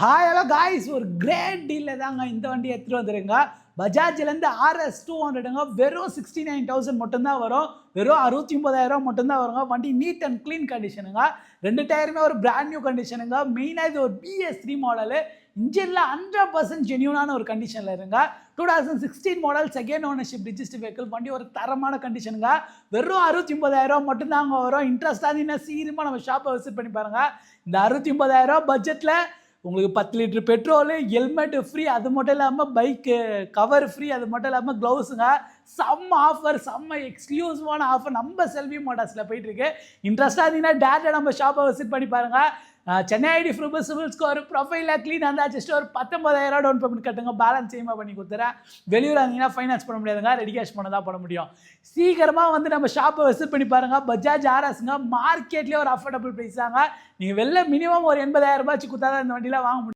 Hi hello guys, ஒரு great டீலில் தாங்க இந்த வண்டி எடுத்துகிட்டு வந்துருங்க. பஜாஜ்லேருந்து RS 200ங்க வெறும் 69,000 மட்டும்தான் வரும். வெறும் 69,000 மட்டும்தான் வருங்க. வண்டி நீட் அண்ட் க்ளீன் கண்டிஷனுங்க. 2 டயருமே ஒரு பிராண்ட் நியூ கண்டிஷனுங்க. மெயினாக இது ஒரு BS3 மாடலு. இன்ஜினில் 100% ஜென்யூனான ஒரு கண்டிஷனில் இருங்க. 2016 model second ownership register vehicle. வண்டி ஒரு தரமான கண்டிஷனுங்க. வெறும் 69,000 மட்டும்தாங்க வரும். இன்ட்ரெஸ்டாக இருந்தீங்கன்னா சீக்கிரமாக நம்ம ஷாப்பை விசிட் பண்ணி பாருங்கள். இந்த 69,000 பட்ஜெட்டில் உங்களுக்கு 10 லிட்டர் பெட்ரோலு, ஹெல்மெட் ஃப்ரீ, அது மட்டும் இல்லாமல் பைக்கு கவர் ஃப்ரீ, அது மட்டும் இல்லாமல் க்ளவுஸுங்க. செம்ம ஆஃபர், செம்ம எக்ஸ்க்ளூசிவான ஆஃபர் நம்ம செல்வி மோட்டார்ஸில் போயிட்டுருக்கு. இன்ட்ரெஸ்ட்டாக இருந்தீங்கன்னா டேரக்டாக நம்ம ஷாப்பை விசிட் பண்ணி பாருங்கள். சென்னை ஐடி ஃப்ரூபர் சிவில் ஸ்கோர் ப்ரொஃபைலில் க்ளீன் இருந்தால் ஜஸ்ட் ஒரு 19,000 டவுன் பேமெண்ட் கட்டுங்க. பேலன்ஸ் சேமாக பண்ணி கொடுத்துறேன். வெளியூர் இருந்தீங்கன்னா ஃபைனான்ஸ் பண்ண முடியாதுங்க, ரெடி கேஷ் பண்ண தான் பண்ண முடியும். சீக்கிரமாக வந்து நம்ம ஷாப்பை விசிட் பண்ணி பாருங்கள். பஜாஜ் RSங்க மார்க்கெட்லேயே ஒரு அஃபோர்டபுள் ப்ரைஸ் தாங்க. நீங்கள் வெளில மினிமம் ஒரு 80,000 ரூபாய்ச்சி கொடுத்தா தான் இந்த வண்டியில் வாங்க முடியும்.